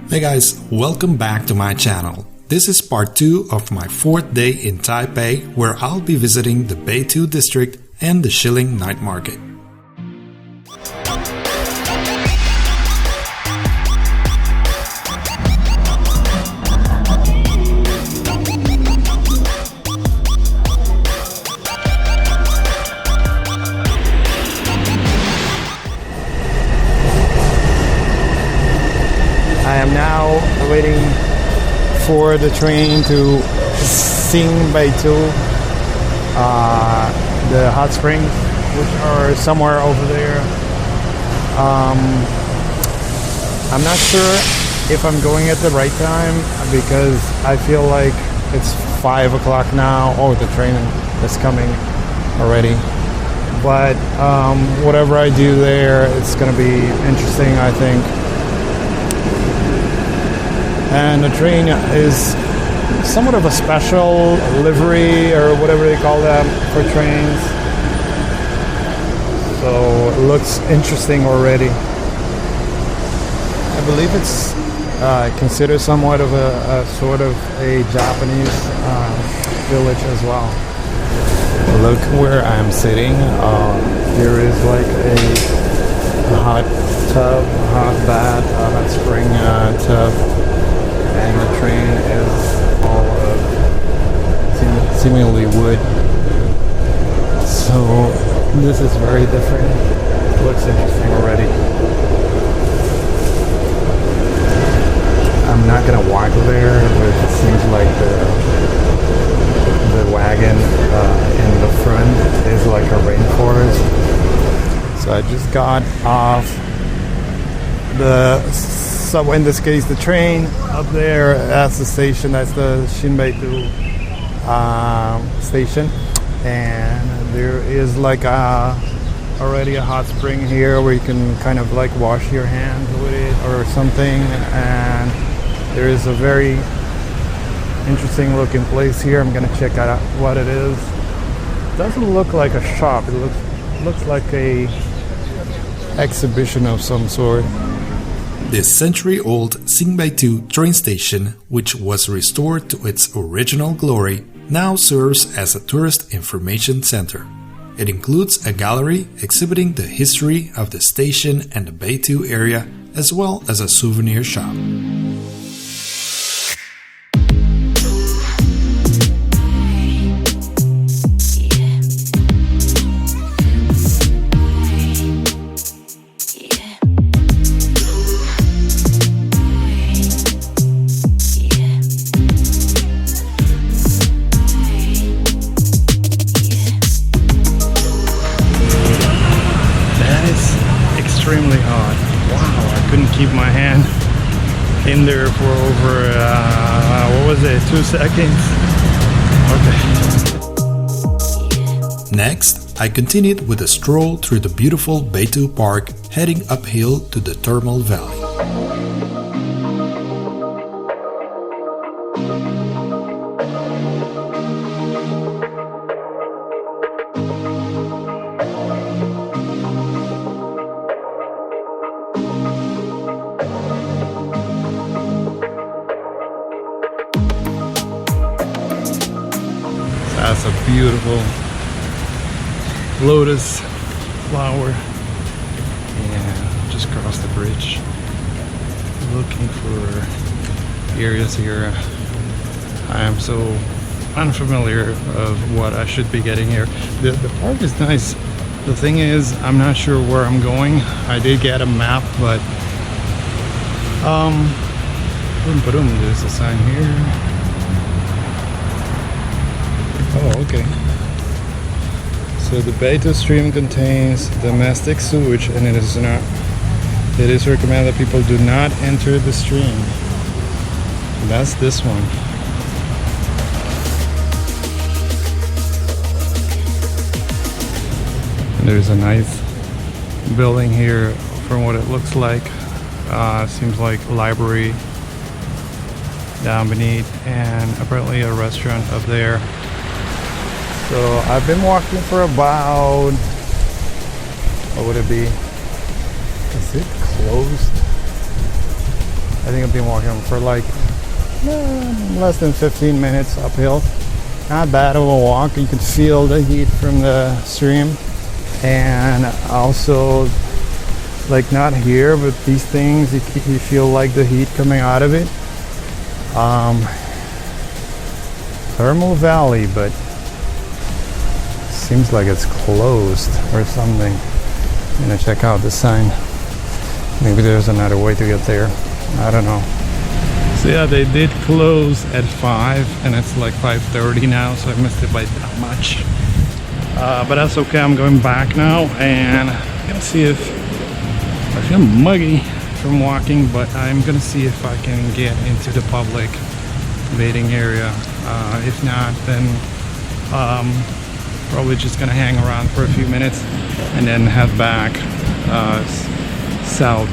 Hey guys, welcome back to my channel. This is part 2 of my 4th day in Taipei, where I'll be visiting the Beitou District and the Shilin night market. I am now waiting for the train to Beitou, the hot springs, which are somewhere over there. I'm not sure if I'm going at the right time because I feel like it's 5 o'clock now. Oh, the train is coming already. But whatever I do there, it's going to be interesting, I think. And the train is somewhat of a special livery or whatever they call them for trains. So it looks interesting already. I believe it's considered somewhat of a sort of a Japanese village as well. Look where I'm sitting. There is like a hot tub, hot bath, hot spring tub. And the train is all of seemingly wood. So this is very different. It looks interesting already. I'm not gonna walk there, but it seems like the wagon in the front is like a rainforest. So I just got off the subway, in this case the train, up there. That's the station, that's the Beitou station, and there is like already a hot spring here where you can kind of like wash your hands with it or something, and there is a very interesting looking place here. I'm gonna check out what it is. It doesn't look like a shop, it looks like a exhibition of some sort. This century-old Beitou train station, which was restored to its original glory, now serves as a tourist information center. It includes a gallery exhibiting the history of the station and the Beitou area, as well as a souvenir shop. Extremely hot. Wow, I couldn't keep my hand in there for over, what was it, 2 seconds? Okay. Next, I continued with a stroll through the beautiful Beitou Park, heading uphill to the thermal valley. That's a beautiful lotus flower. Yeah, just crossed the bridge. Looking for areas here. I am so unfamiliar of what I should be getting here. The park is nice. The thing is, I'm not sure where I'm going. I did get a map, but there's a sign here. Oh, okay. So the Beitou stream contains domestic sewage, and it is recommended that people do not enter the stream. That's this one. And there's a nice building here from what it looks like. Seems like a library down beneath, and apparently a restaurant up there. So I've been walking for about, what would it be? Is it closed? I think I've been walking for like less than 15 minutes uphill. Not bad of a walk. You can feel the heat from the stream, and also like not here, but these things you feel like the heat coming out of it. Thermal Valley, but seems like it's closed or something. I'm gonna check out the sign. Maybe there's another way to get there. I don't know. So yeah, they did close at 5 and it's like 5:30 now, so I missed it by that much. But that's okay, I'm going back now and I'm gonna see if I feel muggy from walking, but I'm gonna see if I can get into the public waiting area. If not, then probably just gonna hang around for a few minutes and then head back south.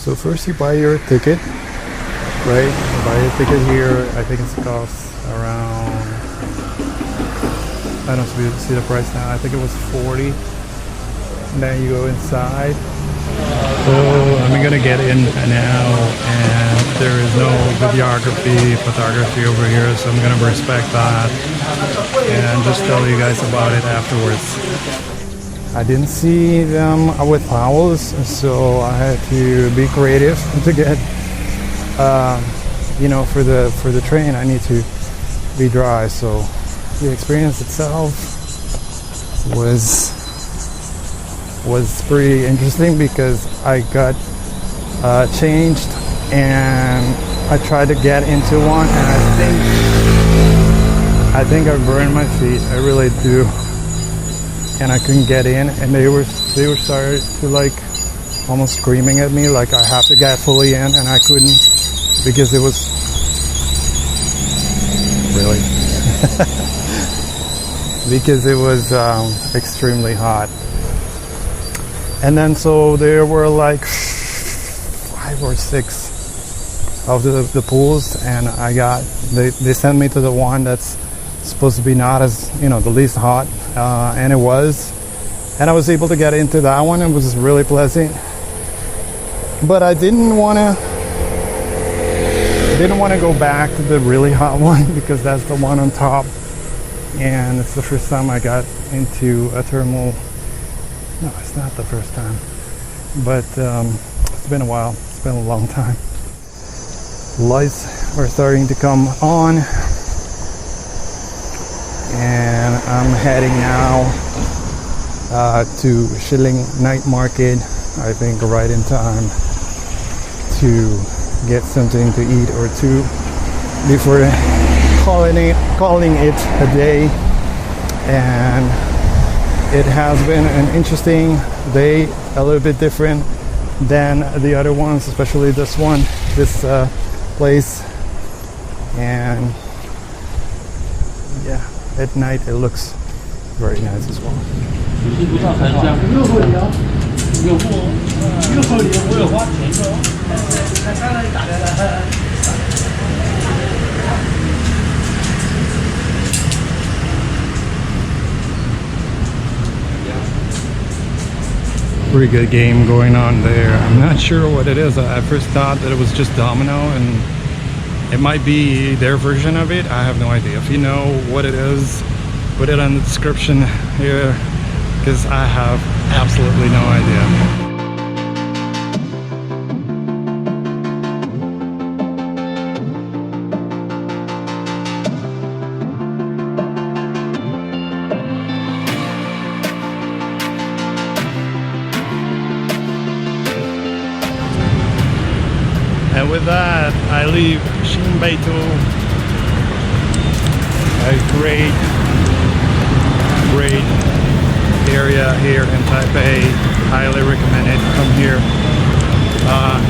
So first you buy your ticket, right? You buy your ticket here. I think it costs around, I don't see the price now. I think it was 40. And then you go inside. So I'm gonna get in now, and there is no photography over here, so I'm gonna respect that and just tell you guys about it afterwards. I didn't see them with towels, so I had to be creative to get, you know, for the train I need to be dry. So the experience itself was pretty interesting because I got changed and I tried to get into one, and I think I burned my feet. I really do. And I couldn't get in, and they were started to like almost screaming at me like I have to get fully in, and I couldn't because it was really because it was extremely hot. And then so there were like 5 or 6 of the pools, and they sent me to the one that's supposed to be not as, you know, the least hot, and it was, and I was able to get into that one. It was really pleasant, but I didn't want to go back to the really hot one because that's the one on top, and it's the first time I got into a thermal. No, it's not the first time, but it's been a while. It's been a long time. Lights are starting to come on, and I'm heading now to Shilin Night Market. I think right in time to get something to eat or two before calling it a day. And it has been an interesting day, a little bit different than the other ones, especially this place. And yeah, at night it looks very nice as well. Pretty good game going on there. I'm not sure what it is. I first thought that it was just domino, and it might be their version of it. I have no idea. If you know what it is, put it in the description here, because I have absolutely no idea. And with that, I leave Shilin Beitou, a great area here in Taipei. Highly recommend it. Come here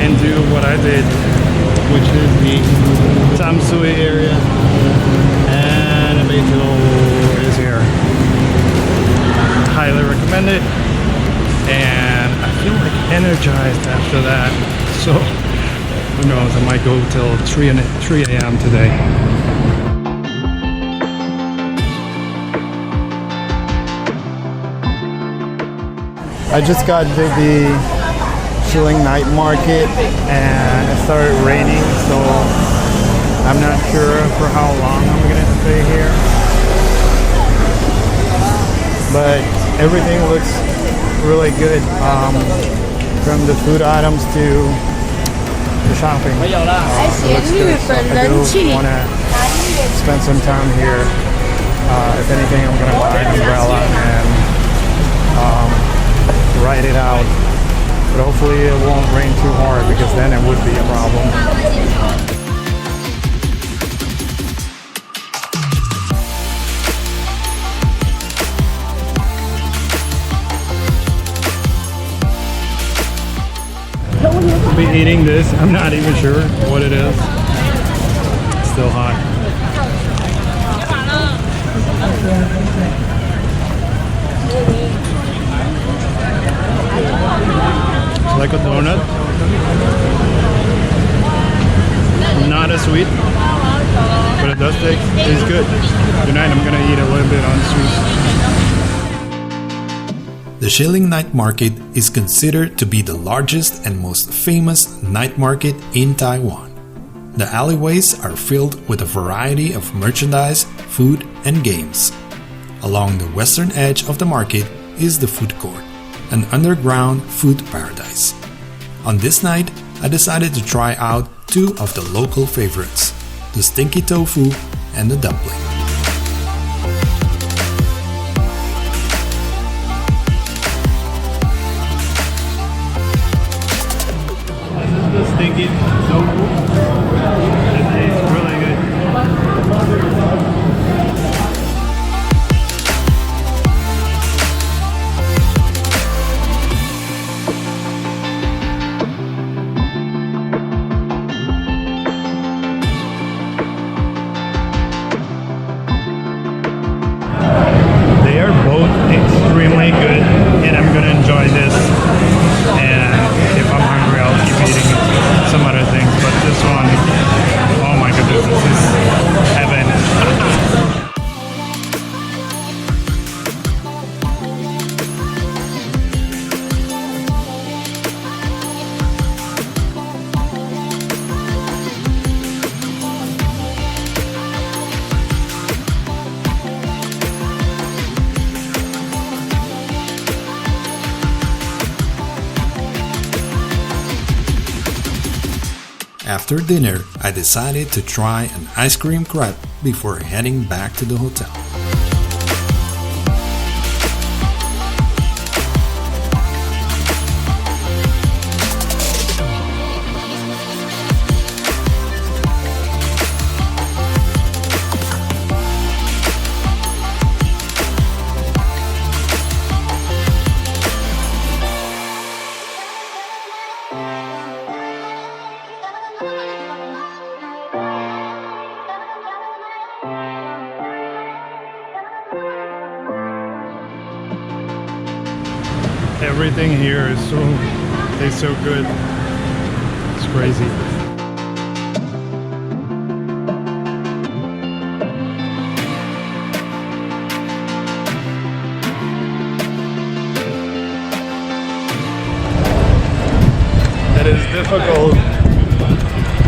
and do what I did, which is the Tamsui area, and Beitou is here. Highly recommend it, and I feel like energized after that. So who knows? I might go till 3 a.m. today. I just got to the Shilin night market and it started raining, so I'm not sure for how long I'm gonna stay here. But everything looks really good, from the food items to the shopping. It looks good. So I do want to spend some time here. If anything, I'm gonna buy an umbrella and ride it out, but hopefully it won't rain too hard, because then it would be a problem. I'll be eating this. I'm not even sure what it is. It's still hot. Like a donut, not as sweet, but it does taste good. Tonight I'm gonna eat a little bit on sweet. The Shilin Night Market is considered to be the largest and most famous night market in Taiwan. The alleyways are filled with a variety of merchandise, food, and games. Along the western edge of the market is the food court, an underground food paradise. On this night, I decided to try out two of the local favorites, the stinky tofu and the dumpling. This is the stinky tofu. It tastes really good. Extremely good, and I'm gonna enjoy this, and if I'm hungry I'll keep eating some other things, but this one, oh my goodness, this is heaven. After dinner, I decided to try an ice cream crepe before heading back to the hotel. Everything here is tastes so good. It's crazy. It is difficult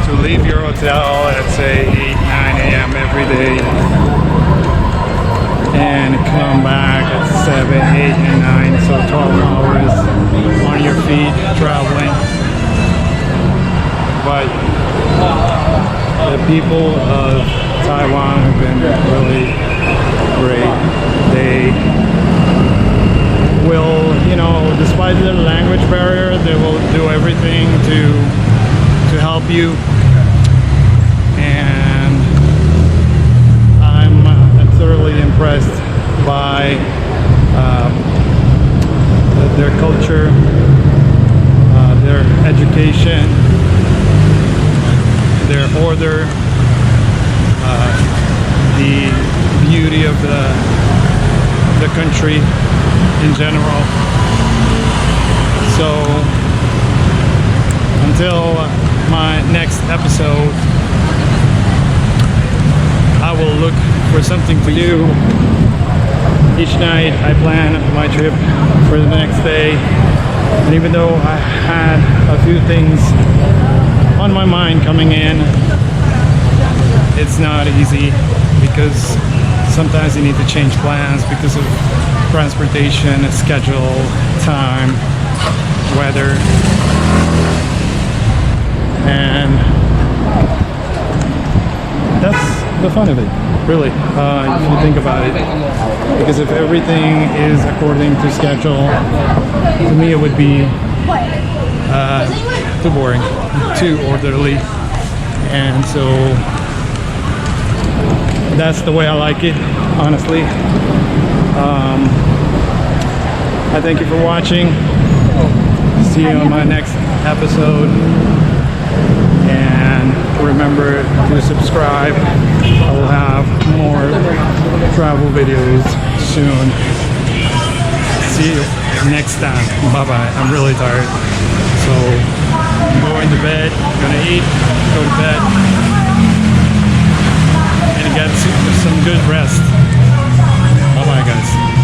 to leave your hotel at say 8, 9 a.m. every day and come back at 7, 8, and 9, so 12 hours on your feet traveling. But the people of Taiwan have been really great. They will, despite the language barrier, they will do everything to to help you, and I'm thoroughly impressed by their culture, their education, their order, the beauty of the country in general. So until my next episode, I will look for something to do. Each night I plan my trip for the next day, and even though I had a few things on my mind coming in, it's not easy because sometimes you need to change plans because of transportation, schedule, time, weather, and that's the fun of it, really, if you think about it. Because if everything is according to schedule, to me it would be too boring, too orderly, and so that's the way I like it, honestly. I thank you for watching. See you on my next episode, and remember to subscribe. I will have more travel videos soon. See you next time. Bye bye. I'm really tired, so I'm going to bed. I'm gonna eat, go to bed, and get some good rest. Bye bye, guys.